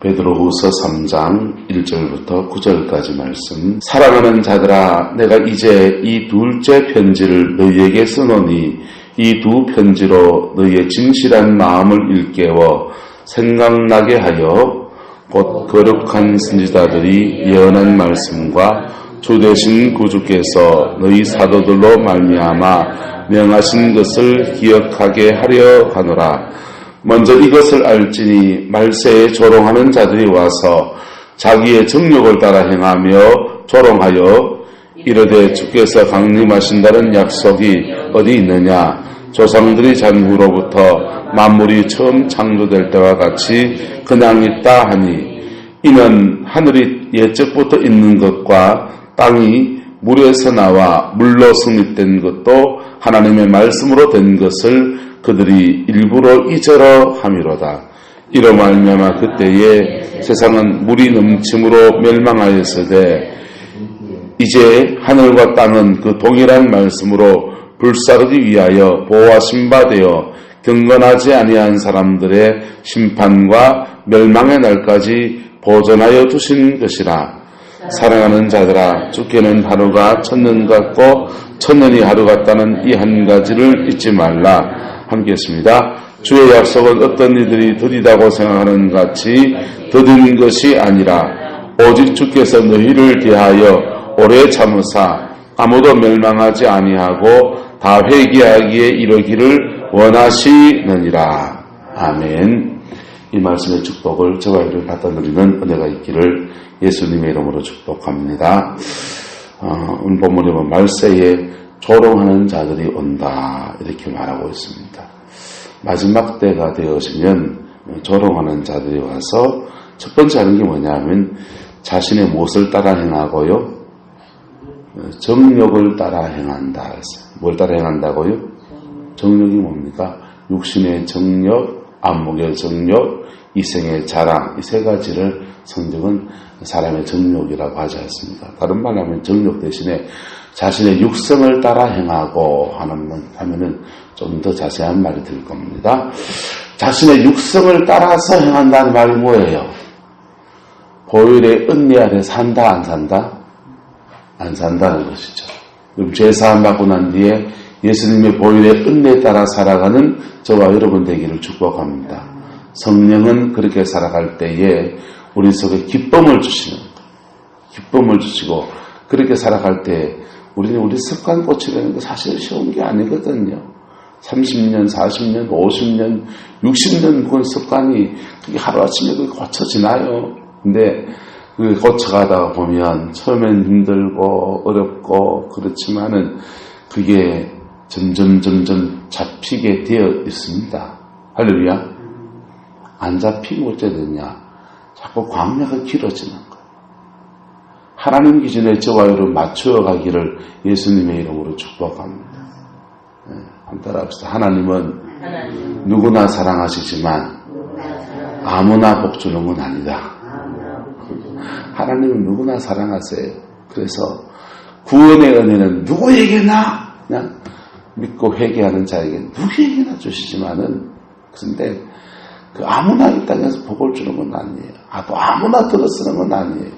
베드로후서 3장 1절부터 9절까지 말씀. 사랑하는 자들아, 내가 이제 이 둘째 편지를 너희에게 쓰노니 이 두 편지로 너희의 진실한 마음을 일깨워 생각나게 하여 곧 거룩한 선지자들이 예언한 말씀과 주 되신 구주께서 너희 사도들로 말미암아 명하신 것을 기억하게 하려 하노라. 먼저 이것을 알지니 말세에 조롱하는 자들이 와서 자기의 정욕을 따라 행하며 조롱하여 이르되 주께서 강림하신다는 약속이 어디 있느냐. 조상들이 잔후로부터 만물이 처음 창조될 때와 같이 그냥 있다 하니 이는 하늘이 예적부터 있는 것과 땅이 물에서 나와 물로 성립된 것도 하나님의 말씀으로 된 것을 그들이 일부러 잊으러 함이로다. 이로 말미암아 그때에 세상은 물이 넘침으로 멸망하였으되 이제 하늘과 땅은 그 동일한 말씀으로 불사르기 위하여 보호하신 바 되어 경건하지 아니한 사람들의 심판과 멸망의 날까지 보존하여 두신 것이라. 사랑하는 자들아, 주께는 하루가 천년 같고 천년이 하루 같다는 이 한 가지를 잊지 말라. 함께 했습니다. 주의 약속은 어떤 이들이 더디다고 생각하는 같이 더딘 것이 아니라 오직 주께서 너희를 대하여 오래 참으사 아무도 멸망하지 아니하고 다 회개하기에 이르기를 원하시느니라. 아멘. 이 말씀의 축복을 저와 이를 받아 누리는 은혜가 있기를 예수님의 이름으로 축복합니다. 오늘 본문에 보면 말세에 조롱하는 자들이 온다 이렇게 말하고 있습니다. 마지막 때가 되어지면 조롱하는 자들이 와서 첫 번째 하는 게 뭐냐면 자신의 무엇을 따라 행하고요, 정욕을 따라 행한다. 뭘 따라 행한다고요? 정욕이 뭡니까? 육신의 정욕, 안목의 정욕, 이생의 자랑, 이 세 가지를 성경은 사람의 정욕이라고 하지 않습니까? 다른 말로 하면 정욕 대신에 자신의 육성을 따라 행하고 하면은 좀 더 자세한 말이 될 겁니다. 자신의 육성을 따라서 행한다는 말이 뭐예요? 보혈의 은혜 아래 산다, 안 산다? 안 산다는 것이죠. 그럼 죄사함 받고 난 뒤에 예수님의 보혈의 은혜에 따라 살아가는 저와 여러분 되기를 축복합니다. 성령은 그렇게 살아갈 때에 우리 속에 기쁨을 주시는 거예요. 기쁨을 주시고 그렇게 살아갈 때 우리는 우리 습관 고치려는 거 사실 쉬운 게 아니거든요. 30년, 40년, 50년, 60년 그건 습관이 그게 하루아침에 그게 고쳐지나요? 근데 그게 고쳐가다가 보면 처음엔 힘들고 어렵고 그렇지만은 그게 점점 잡히게 되어 있습니다. 할렐루야. 안 잡히면 어째 되냐? 자꾸 광야가 길어지는 거예요. 하나님 기준에 저와 여러분 맞추어 가기를 예수님의 이름으로 축복합니다. 한번 따라합시다. 하나님은 누구나 사랑하시지만 아무나 복 주는 건 아니다. 하나님은 누구나 사랑하세요. 그래서 구원의 은혜는 누구에게나 그냥 믿고 회개하는 자에게 누구에게나 주시지만은 그런데 그 아무나 이 땅에서 복을 주는 건 아니에요. 또 아무나 들어쓰는 건 아니에요.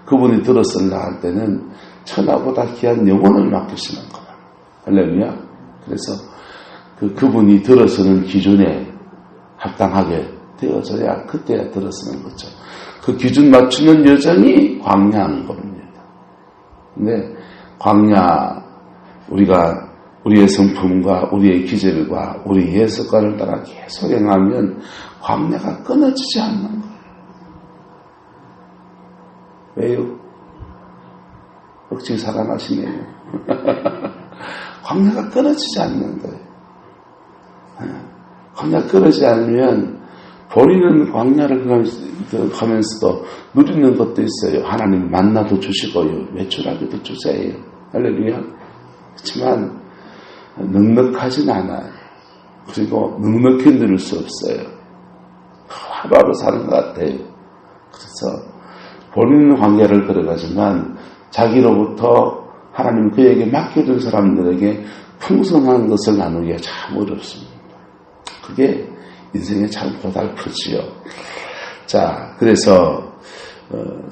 그분이 들어쓰려 할 때는 천하보다 귀한 영혼을 맡기시는 거예요. 할렐루야. 그래서 그분이 들어서는 기준에 합당하게 되어져야 그때야 들어서는 거죠. 그 기준 맞추는 여정이 광야인 겁니다. 근데 광야, 우리가 우리의 성품과 우리의 기질과 우리의 습관을 따라 계속 행하면 광야가 끊어지지 않는 거예요. 왜요? 억지 사랑하시네요. 광야가 끊어지지 않는 거예요. 광야가 끊어지지 않으면 본인은 광야를 가면서도 누리는 것도 있어요. 하나님 만나도 주시고요. 외출하기도 주세요. 할렐루야. 그렇지만 넉넉하진 않아요. 그리고 넉넉히 누릴 수 없어요. 하루하루 사는 것 같아요. 그래서 본인은 광야를 걸어가지만 자기로부터 하나님 그에게 맡겨준 사람들에게 풍성한 것을 나누기가 참 어렵습니다. 그게 인생의 참 고달프지요. 자, 그래서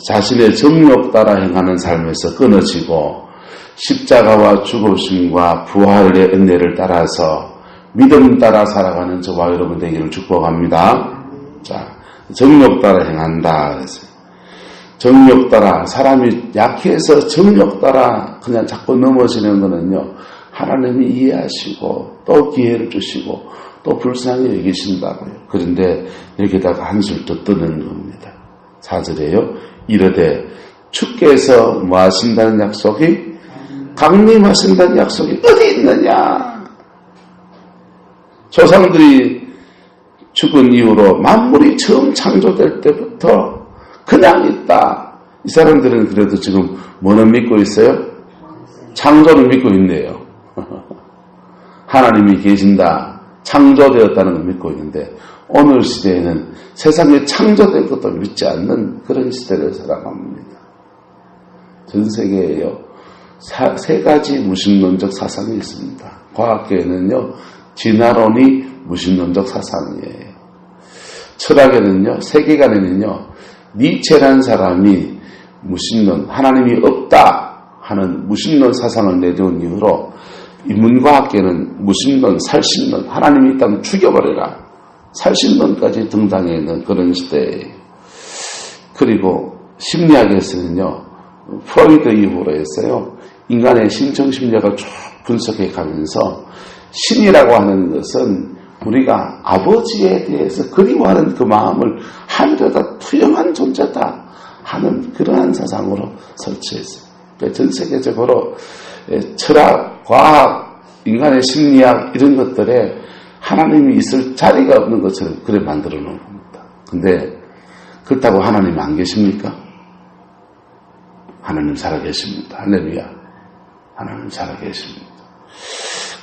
자신의 정욕 따라 행하는 삶에서 끊어지고 십자가와 죽으심과 부활의 은혜를 따라서 믿음 따라 살아가는 저와 여러분 되기를 축복합니다. 자, 정욕 따라 행한다. 그래서 정욕 따라, 사람이 약해서 정욕 따라 그냥 자꾸 넘어지는 거는요, 하나님이 이해하시고 또 기회를 주시고 또 불쌍히 여기신다고요. 그런데 여기다가 한술 더 뜨는 겁니다. 4절에요. 이르되 주께서 뭐 하신다는 약속이, 강림하신다는 약속이 어디 있느냐. 조상들이 죽은 이후로 만물이 처음 창조될 때부터 그냥 있다. 이 사람들은 그래도 지금 뭐는 믿고 있어요? 창조를 믿고 있네요. 하나님이 계신다, 창조되었다는 걸 믿고 있는데, 오늘 시대에는 세상에 창조된 것도 믿지 않는 그런 시대를 살아갑니다. 전 세계에요, 세 가지 무신론적 사상이 있습니다. 과학계에는요, 진화론이 무신론적 사상이에요. 철학에는요, 세계관에는요, 니체라는 사람이 무신론, 하나님이 없다 하는 무신론 사상을 내세운 이후로 인문과학계는 무신론, 살신론, 하나님이 있다면 죽여버려라, 살신론까지 등장해 있는 그런 시대예요. 그리고 심리학에서는요, 프로이드 이후로 했어요. 인간의 신청심리학을 쭉 분석해 가면서 신이라고 하는 것은 우리가 아버지에 대해서 그리워하는 그 마음을 하늘에다 투영한 존재다 하는 그러한 사상으로 설치했어요. 그러니까 전 세계적으로 철학, 과학, 인간의 심리학 이런 것들에 하나님이 있을 자리가 없는 것처럼 그래 만들어 놓은 겁니다. 근데 그렇다고 하나님 안 계십니까? 하나님 살아계십니다. 할렐루야. 하나님 살아계십니다.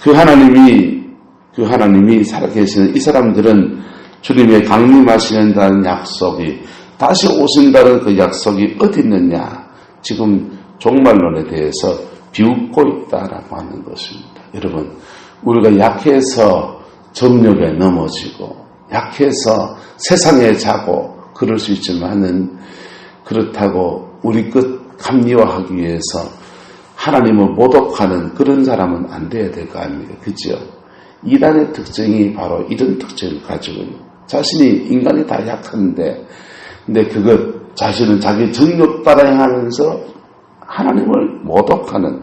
그 하나님이 살아계시는 이 사람들은 주님의 강림하시는다는 약속이, 다시 오신다는 그 약속이 어디 있느냐, 지금 종말론에 대해서 비웃고 있다라고 하는 것입니다. 여러분, 우리가 약해서 정욕에 넘어지고 약해서 세상에 자고 그럴 수 있지만은, 그렇다고 우리 끝 합리화하기 위해서 하나님을 모독하는 그런 사람은 안 돼야 될 거 아닙니까? 그죠? 이단의 특징이 바로 이런 특징을 가지고 있는, 자신이 인간이 다 약한데, 근데 그것 자신은 자기 정욕 따라 행하면서 하나님을 모독하는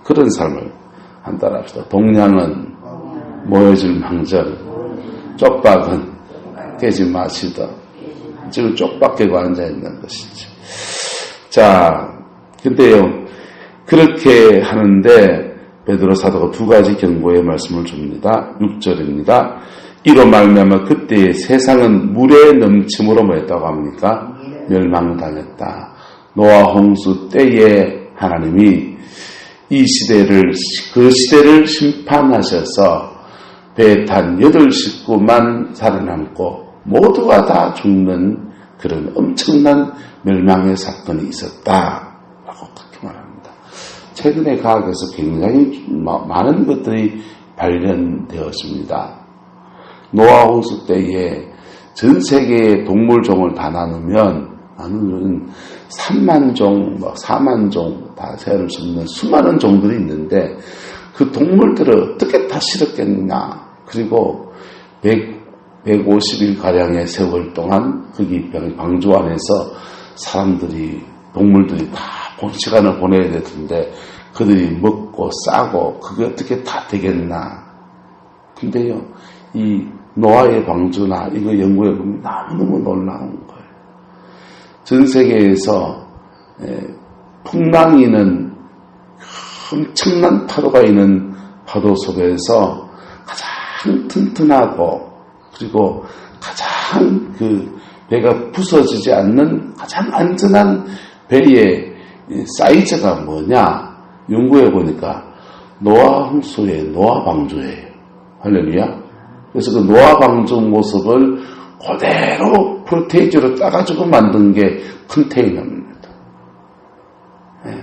그런 삶을 한다라 합시다. 동량은 모여질 망정, 쪽박은 깨지 마시다. 지금 쪽박 깨고 앉아있는 것이지. 자, 근데요, 그렇게 하는데 베드로 사도가 두 가지 경고의 말씀을 줍니다. 6절입니다. 이로 말미암아 그때의 세상은 물의 넘침으로 뭐였다고 합니까? 멸망당했다. 노아 홍수 때에 하나님이 이 시대를, 그 시대를 심판하셔서 배에 탄 8식구만 살아남고 모두가 다 죽는 그런 엄청난 멸망의 사건이 있었다라고 그렇게 말합니다. 최근에 과학에서 굉장히 많은 것들이 발견되었습니다. 노아 홍수 때에 전 세계의 동물종을 다 나누면 3만 종, 4만 종 다 세어를 수 있는 수많은 종들이 있는데 그 동물들을 어떻게 다 실었겠냐. 그리고 150일가량의 세월 동안 거기 방주 안에서 사람들이, 동물들이 다 시간을 보내야 될 텐데 그들이 먹고 싸고 그게 어떻게 다 되겠나. 근데요, 이 노아의 방주나 이거 연구해보면 너무너무 놀라운 거예요. 전 세계에서 풍랑이 있는 엄청난 파도가 있는 파도 속에서 가장 튼튼하고 그리고 가장 그 배가 부서지지 않는 가장 안전한 배의 사이즈가 뭐냐 연구해보니까 노아 홍수의 노아 방주예요. 할렐루야. 그래서 그 노아 방주 모습을 그대로 프로테이지로 따가지고 만든 게 컨테이너입니다.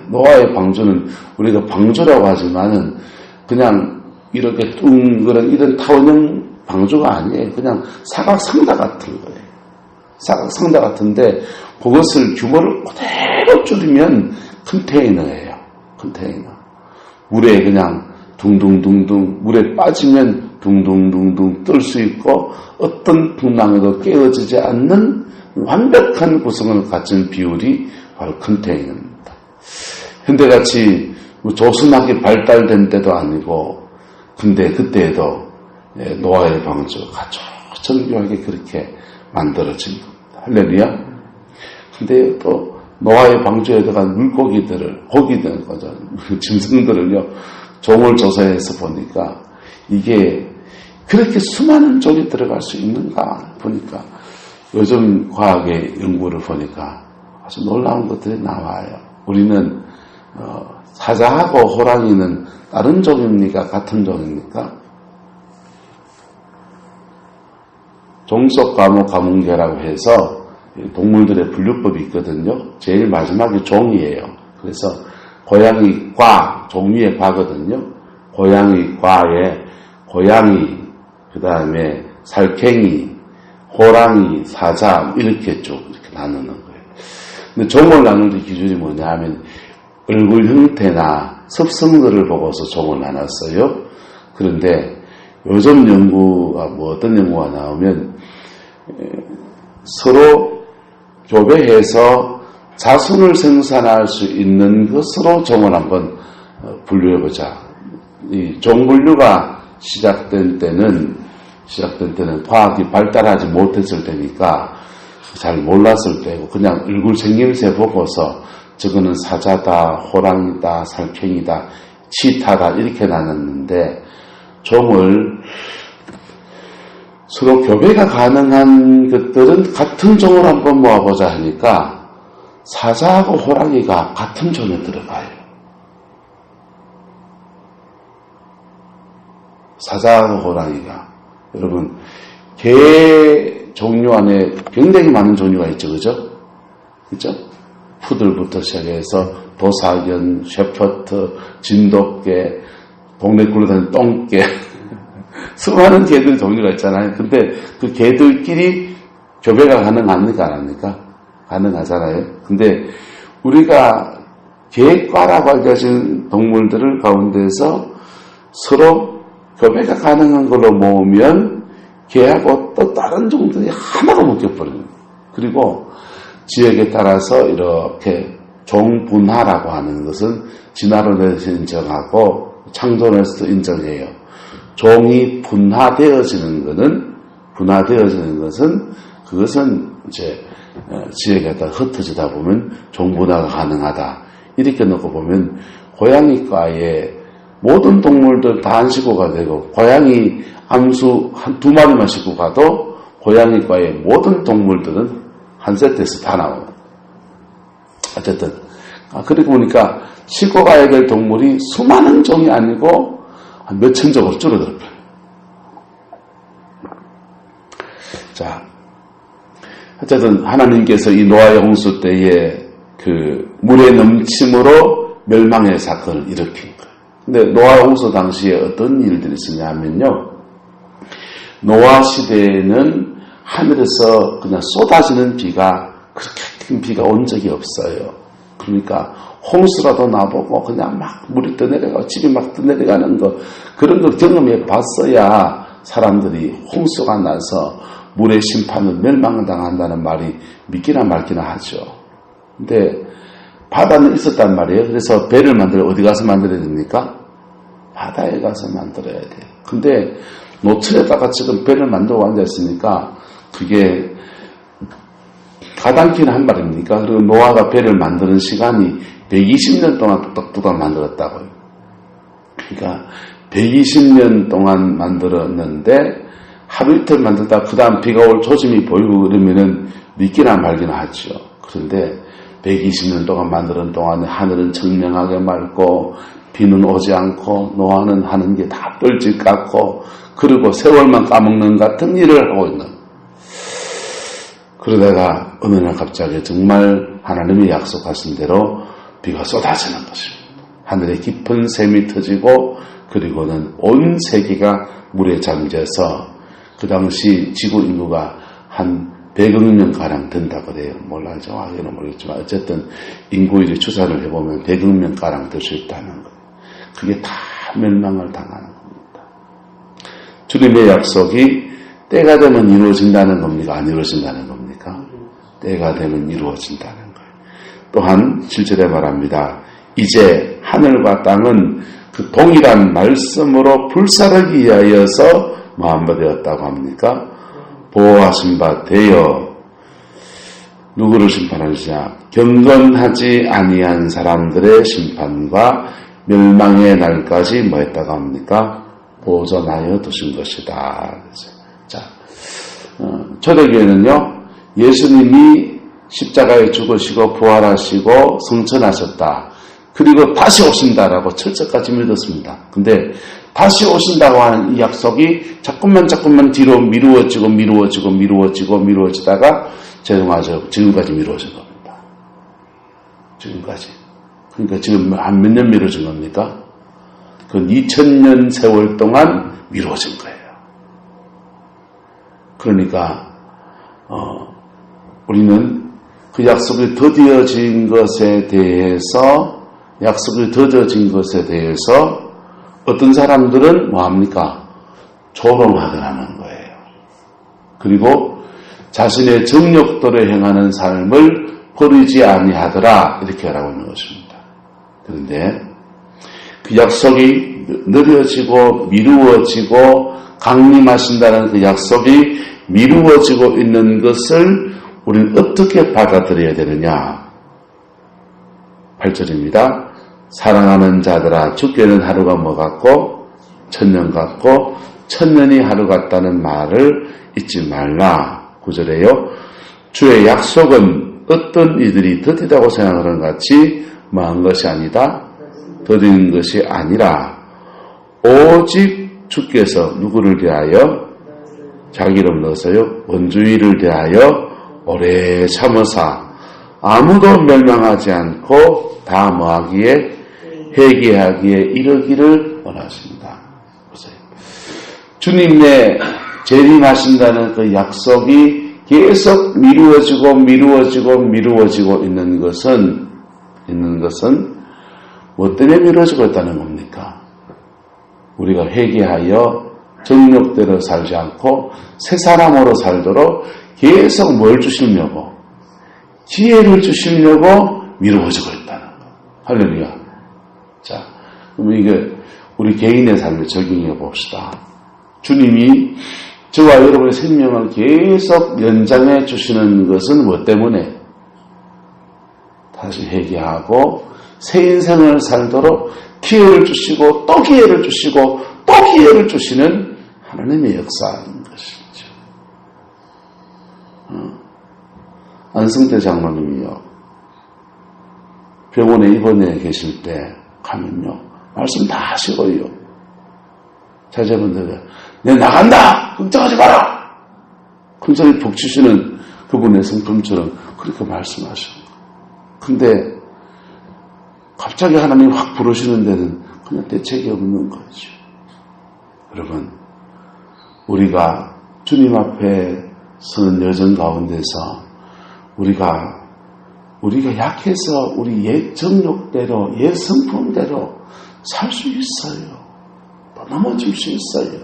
노아의 방주는 우리가 방주라고 하지만은 그냥 이렇게 둥그런 이런 타원형 방주가 아니에요. 그냥 사각상자 같은 거예요. 상자 같은데 그것을 규모를 그대로 줄이면 컨테이너예요. 컨테이너. 물에 그냥 둥둥둥둥 물에 빠지면 둥둥둥둥 뜰 수 있고 어떤 풍랑에도 깨어지지 않는 완벽한 구성을 갖춘 비율이 바로 컨테이너입니다. 현대같이 조선하게 발달된 때도 아니고 근데 그때에도 노아의 방주가 아주 정교하게 그렇게 만들어진 겁니다. 할렐루야. 근데 또 노아의 방주에 들어간 물고기들을 고기들 거죠. 짐승들을요. 종을 조사해서 보니까 이게 그렇게 수많은 종이 들어갈 수 있는가 보니까 요즘 과학의 연구를 보니까 아주 놀라운 것들이 나와요. 우리는 사자하고 호랑이는 다른 종입니까? 같은 종입니까? 종속과목 가문계라고 해서 동물들의 분류법이 있거든요. 제일 마지막에 종이에요. 그래서 고양이 과, 종류의 과거든요. 고양이 과에 고양이, 그 다음에 살쾡이, 호랑이, 사자 이렇게 쭉 이렇게 나누는 거예요. 근데 종을 나누는 기준이 뭐냐 하면 얼굴 형태나 습성들을 보고서 종을 나눴어요. 그런데 요즘 연구가 어떤 연구가 나오면 서로 교배해서 자손을 생산할 수 있는 것으로 종을 한번 분류해보자. 이 종분류가 시작된 때는 과학이 발달하지 못했을 때니까 잘 몰랐을 때고 그냥 얼굴 생김새 보고서 저거는 사자다, 호랑이다, 살쾡이다, 치타다 이렇게 나눴는데 종을 서로 교배가 가능한 것들은 같은 종을 한번 모아보자 하니까 사자하고 호랑이가 같은 종에 들어가요. 사자하고 호랑이가. 여러분, 개 종류 안에 굉장히 많은 종류가 있죠. 그죠? 그죠? 푸들부터 시작해서 도사견, 셰퍼드, 진돗개, 동네 굴러다니는 똥개 수많은 개들 종류가 있잖아요. 근데 그 개들끼리 교배가 가능합니까? 안 합니까? 가능하잖아요. 근데 우리가 개과라고 알려진 동물들을 가운데서 서로 교배가 가능한 걸로 모으면 개하고 또 다른 종들이 하나가 묶여버려요. 그리고 지역에 따라서 이렇게 종분화라고 하는 것은 진화론에서 인정하고 창조론에서도 인정해요. 종이 분화되어지는 것은 그것은 이제 지역에 따라 흩어지다 보면 종분화가 가능하다. 이렇게 놓고 보면 고양이과에 모든 동물들 다 한 식구가 되고 고양이 암수 한 두 마리만 싣고 가도 고양이과의 모든 동물들은 한 세트에서 다 나와요. 어쨌든 그리고 보니까 싣고 가야 될 동물이 수많은 종이 아니고 한 몇천 종으로 줄어들어요. 자, 어쨌든 하나님께서 이 노아의 홍수 때에 그 물의 넘침으로 멸망의 사건을 일으킨 거예요. 근데 노아 홍수 당시에 어떤 일들이 있었냐면요. 노아 시대에는 하늘에서 그냥 쏟아지는 비가 그렇게 큰 비가 온 적이 없어요. 그러니까 홍수라도 나보고 그냥 막 물이 떠내려가고 집이 막 떠내려가는 거 그런 걸 경험해 봤어야 사람들이 홍수가 나서 물의 심판을 멸망당한다는 말이 믿기나 말기나 하죠. 근데 바다는 있었단 말이에요. 그래서 배를 만들어 어디 가서 만들어야 됩니까? 바다에 가서 만들어야 돼요. 근데 노천에다가 지금 배를 만들어 앉아있으니까 그게 가당키는 한 말입니까? 그리고 노아가 배를 만드는 시간이 120년 동안 뚝딱뚝딱 만들었다고요. 그러니까 120년 동안 만들었는데 하루 이틀 만들다 그 다음 비가 올 조짐이 보이고 그러면은 믿기나 말기나 하죠. 그런데 120년 동안 만드는 동안에 하늘은 청명하게 맑고 비는 오지 않고 노아는 하는 게 다 뻘짓 같고 그리고 세월만 까먹는 같은 일을 하고 있는. 그러다가 어느 날 갑자기 정말 하나님이 약속하신 대로 비가 쏟아지는 것입니다. 하늘에 깊은 샘이 터지고 그리고는 온 세계가 물에 잠겨서 그 당시 지구 인구가 한 100억 명가량 된다 그래요. 몰라요. 정확히는 모르겠지만 어쨌든 인구율이 추산을 해보면 100억 명가량 될 수 있다는 거예요. 그게 다 멸망을 당하는 겁니다. 주님의 약속이 때가 되면 이루어진다는 겁니까? 안 이루어진다는 겁니까? 때가 되면 이루어진다는 거예요. 또한 7절에 말합니다. 이제 하늘과 땅은 그 동일한 말씀으로 불사르기 위하여서 마음받았다고 합니까? 보호하신 바 되어 누구를 심판하시냐? 경건하지 아니한 사람들의 심판과 멸망의 날까지 뭐 했다고 합니까? 보존하여 두신 것이다. 자, 초대교회는요, 예수님이 십자가에 죽으시고 부활하시고 승천하셨다. 그리고 다시 오신다라고 철저까지 믿었습니다. 근데 다시 오신다고 하는 이 약속이 자꾸만 뒤로 미루어지다가 지금까지 미루어진 겁니다. 지금까지. 그러니까 지금 한 몇 년 미뤄진 겁니까? 그건 2000년 세월 동안 미뤄진 거예요. 그러니까 우리는 그 약속이 더뎌진 것에 대해서 어떤 사람들은 뭐합니까? 조롱하더라는 거예요. 그리고 자신의 정욕대로 행하는 삶을 버리지 아니하더라 이렇게 하라고 하는 것입니다. 그런데 그 약속이 느려지고 미루어지고 강림하신다는 그 약속이 미루어지고 있는 것을 우리는 어떻게 받아들여야 되느냐? 8절입니다. 사랑하는 자들아 죽게는 하루가 뭐 같고 천년 같고 천년이 하루 같다는 말을 잊지 말라. 9절에요. 주의 약속은 어떤 이들이 더디다고 생각하는 것 같이 망한 것이 아니다. 더딘 것이 아니라 오직 주께서 누구를 대하여 자기 이름 넣어서요. 원주의를 대하여 오래 참으사 아무도 멸망하지 않고 다 뭐하기에 회개하기에 이르기를 원하십니다. 보세요. 주님의 재림하신다는 그 약속이 계속 미루어지고 있는 것은 뭐 때문에 미루어지고 있다는 겁니까? 우리가 회개하여 정욕대로 살지 않고 새 사람으로 살도록 계속 뭘 주시려고? 기회를 주시려고 미루어지고 있다는 거. 할렐루야. 자, 그럼 이게 우리 개인의 삶에 적용해 봅시다. 주님이 저와 여러분의 생명을 계속 연장해 주시는 것은 뭐 때문에? 다시 회개하고 새 인생을 살도록 기회를 주시고 또 기회를 주시고 또 기회를 주시는 하나님의 역사인 것이죠. 안승태 장로님이요. 병원에 입원해 계실 때 가면요. 말씀 다 하시고요. 자제분들 내 나간다! 걱정하지 마라! 큰소리 푹 치시는 그분의 성품처럼 그렇게 말씀하시고. 근데 갑자기 하나님이 확 부르시는 데는 그냥 대책이 없는 거죠. 여러분, 우리가 주님 앞에 서는 여정 가운데서 우리가 약해서 우리 옛 정욕대로, 옛 성품대로 살 수 있어요. 또 넘어질 수 있어요.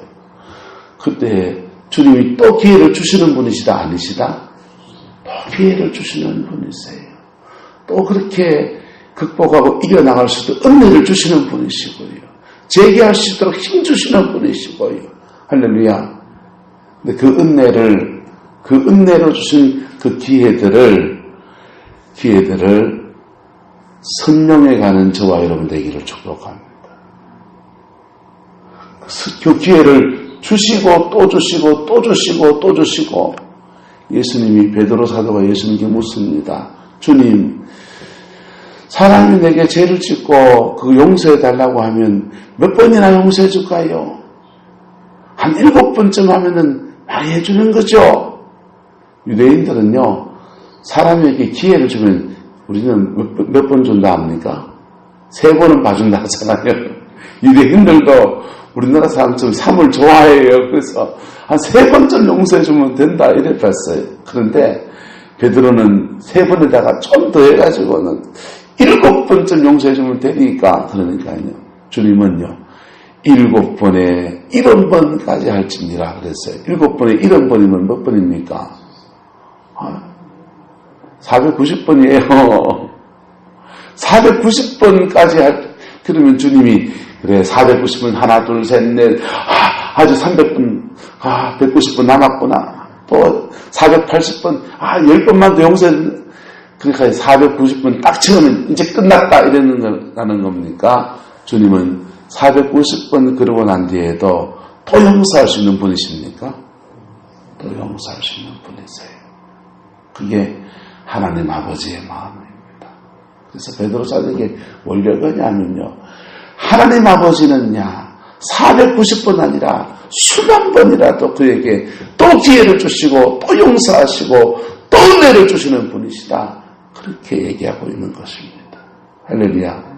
그때 주님이 또 기회를 주시는 분이시다, 아니시다? 또 기회를 주시는 분이세요. 또 그렇게 극복하고 이겨나갈 수 있도록 은혜를 주시는 분이시고요. 재개할 수 있도록 힘 주시는 분이시고요. 할렐루야. 근데 그 은혜로 주신 그 기회들을 선명해가는 저와 여러분 되기를 축복합니다. 그 기회를 주시고 또 주시고 또 주시고 또 주시고 예수님이 베드로 사도가 예수님께 묻습니다. 주님, 사람이 내게 죄를 짓고 그 용서해달라고 하면 몇 번이나 용서해 줄까요? 한 7번쯤 하면은 많이 해주는 거죠. 유대인들은요, 사람에게 기회를 주면 우리는 몇 번 준다 합니까? 3번은 봐준다 하잖아요. 유대인들도 우리나라 사람처럼 삶을 좋아해요. 그래서 한 3번쯤 용서해주면 된다 이래 봤어요. 그런데 베드로는 3번에다가 좀 더 해가지고는 7번쯤 용서해주면 되니까, 그러니까요. 주님은요, 7번에 70번까지 할지니라 그랬어요. 7번에 70번이면 몇 번입니까? 490번이에요. 490번까지 그러면 주님이, 그래, 490번, 하나, 둘, 셋, 넷, 아주 300번, 190번 남았구나. 또 480번, 10번만 더 용서해. 그러니까 490번 딱 채우면 이제 끝났다 이러는 겁니까? 주님은 490번 그러고 난 뒤에도 또 용서할 수 있는 분이십니까? 또 용서할 수 있는 분이세요. 그게 하나님 아버지의 마음입니다. 그래서 베드로사에게 원료가 뭐냐면요, 하나님 아버지는야 490번 아니라 수만 번이라도 그에게 또 기회를 주시고 또 용서하시고 또 은혜를 주시는 분이시다, 그렇게 얘기하고 있는 것입니다. 할렐루야.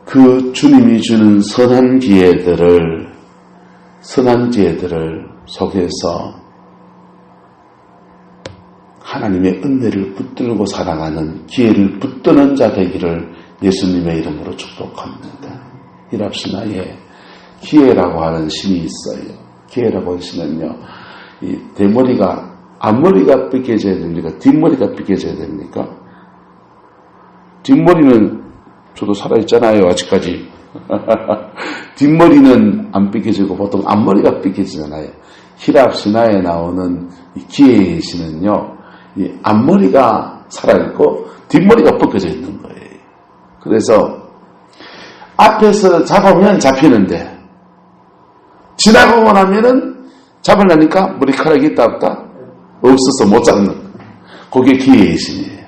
그 주님이 주는 선한 기회들을 속에서 하나님의 은혜를 붙들고 살아가는, 기회를 붙드는 자 되기를 예수님의 이름으로 축복합니다. 히랍시나에 기회라고 하는 신이 있어요. 기회라고 하는 신은요, 이 대머리가, 앞머리가 삐개져야 됩니까? 뒷머리가 삐개져야 됩니까? 뒷머리는 저도 살아있잖아요, 아직까지. 뒷머리는 안 삐개지고 보통 앞머리가 삐개지잖아요. 히랍시나에 나오는 이 기회의 신은요, 이 앞머리가 살아있고 뒷머리가 벗겨져 있는 거예요. 그래서 앞에서 잡으면 잡히는데 지나가고 나면은 잡으려니까 머리카락이 있다 없다? 없어서 못 잡는, 그게 기회의 신이에요.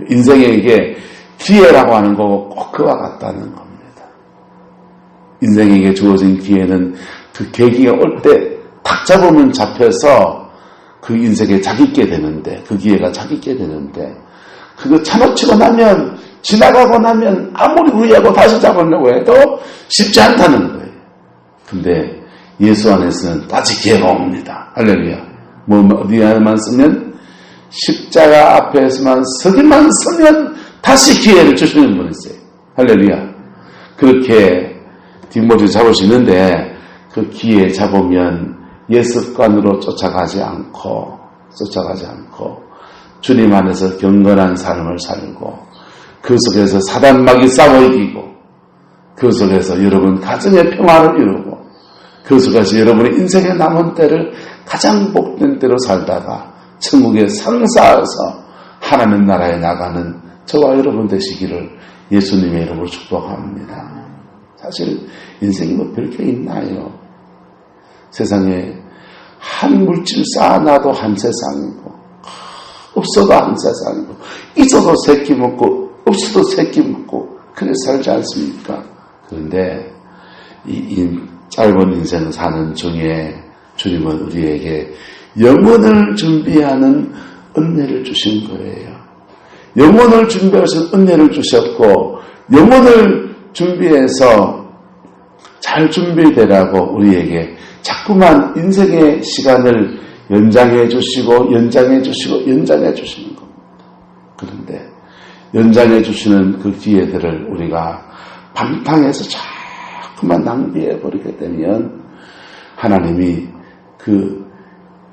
인생에 이게 기회라고 하는 거고 꼭 그와 같다는 겁니다. 인생에게 주어진 기회는 그 계기가 올 때 탁 잡으면 잡혀서 그 인생에 자깃게 되는데, 그 기회가 자깃게 되는데, 그거 차놓치고 나면, 지나가고 나면 아무리 후회하고 다시 잡으려고 해도 쉽지 않다는 거예요. 근데 예수 안에서는 다시 기회가 옵니다. 할렐루야. 어디에만 쓰면, 십자가 앞에서만 서기만 서면 다시 기회를 주시는 분이세요. 할렐루야. 그렇게 뒷머리를 잡을 수 있는데, 그 기회 잡으면 예습관으로 쫓아가지 않고 주님 안에서 경건한 삶을 살고, 그 속에서 사단마귀 싸워 이기고, 그 속에서 여러분 가정의 평화를 이루고, 그 속에서 여러분의 인생의 남은 때를 가장 복된 때로 살다가 천국에 상사해서 하나님 나라에 나가는 저와 여러분 되시기를 예수님의 이름으로 축복합니다. 사실 인생이 뭐 별게 있나요? 세상에 한 물질 쌓아놔도 한 세상이고, 없어도 한 세상이고, 있어도 새끼 먹고 없어도 새끼 먹고 그래 살지 않습니까? 그런데 이 짧은 인생을 사는 중에 주님은 우리에게 영원을 준비하는 은혜를 주신 거예요. 영원을 준비해서 은혜를 주셨고, 영원을 준비해서 잘 준비되라고 우리에게 자꾸만 인생의 시간을 연장해 주시고 연장해 주시는 겁니다. 그런데 연장해 주시는 그 기회들을 우리가 방탕해서 자꾸만 낭비해 버리게 되면 하나님이 그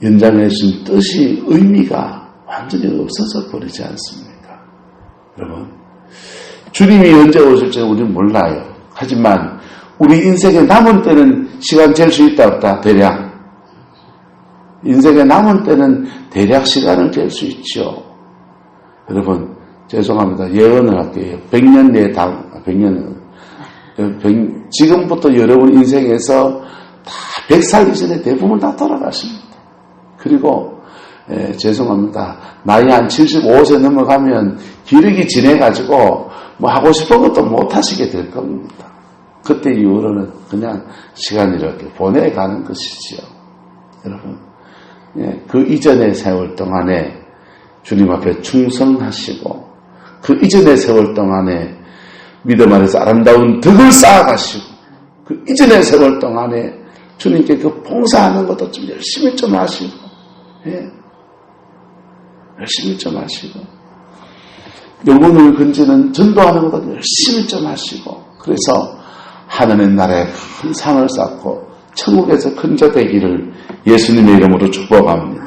연장해 주신 뜻이, 의미가 완전히 없어져 버리지 않습니까? 여러분, 주님이 언제 오실지 우리는 몰라요. 하지만 우리 인생에 남은 때는 시간 잴 수 있다 없다? 대략. 인생에 남은 때는 대략 시간을 잴 수 있죠. 여러분, 죄송합니다. 예언을 할게요. 100년 내에 100년, 지금부터 여러분 인생에서 다 100살 이전에 대부분 다 돌아가십니다. 그리고 죄송합니다. 나이 한 75세 넘어가면 기력이 지내가지고 뭐 하고 싶은 것도 못 하시게 될 겁니다. 그때 이후로는 그냥 시간을 이렇게 보내가는 것이지요. 여러분, 그 이전의 세월 동안에 주님 앞에 충성하시고, 그 이전의 세월 동안에 믿음 안에서 아름다운 덕을 쌓아가시고 그 이전의 세월 동안에 주님께 그 봉사하는 것도 좀 열심히 좀 하시고, 예. 열심히 좀 하시고, 영혼을 건지는 전도하는 것도 열심히 좀 하시고, 그래서 하나님의 나라에 큰 상을 쌓고 천국에서 큰 자 되기를 예수님의 이름으로 축복합니다.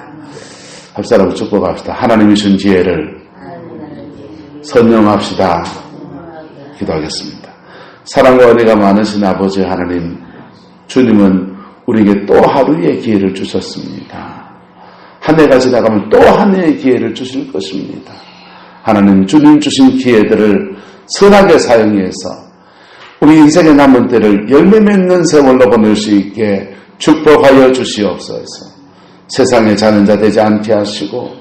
합사라고 축복합시다. 하나님이 준 지혜를 선용합시다. 기도하겠습니다. 사랑과 은혜가 많으신 아버지 하나님, 주님은 우리에게 또 하루의 기회를 주셨습니다. 한 해가 지나가면 또 한 해의 기회를 주실 것입니다. 하나님, 주님 주신 기회들을 선하게 사용해서 우리 인생의 남은 때를 열매 맺는 세월로 보낼 수 있게 축복하여 주시옵소서. 세상에 자는 자 되지 않게 하시고,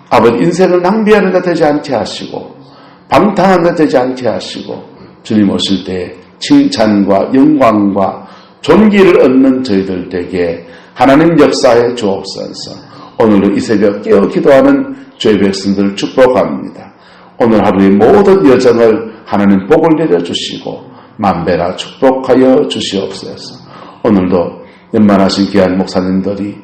아버지 인생을 낭비하는 자 되지 않게 하시고, 방탕한 자 되지 않게 하시고, 주님 오실 때 칭찬과 영광과 존귀를 얻는 저희들 되게 하나님 역사해 주옵소서. 오늘도 이 새벽 깨어 기도하는 주의 백성들을 축복합니다. 오늘 하루의 모든 여정을 하나님 복을 내려주시고 만배나 축복하여 주시옵소서. 오늘도 웬만하신 귀한 목사님들이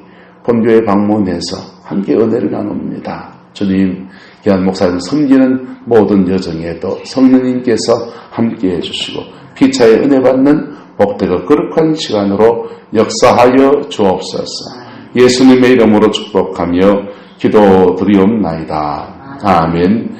본교회 방문해서 함께 은혜를 나눕니다. 주님, 귀한 목사님 섬기는 모든 여정에도 성령님께서 함께해 주시고 피차의 은혜 받는 복되고 거룩한 시간으로 역사하여 주옵소서. 예수님의 이름으로 축복하며 기도드리옵나이다. 아멘.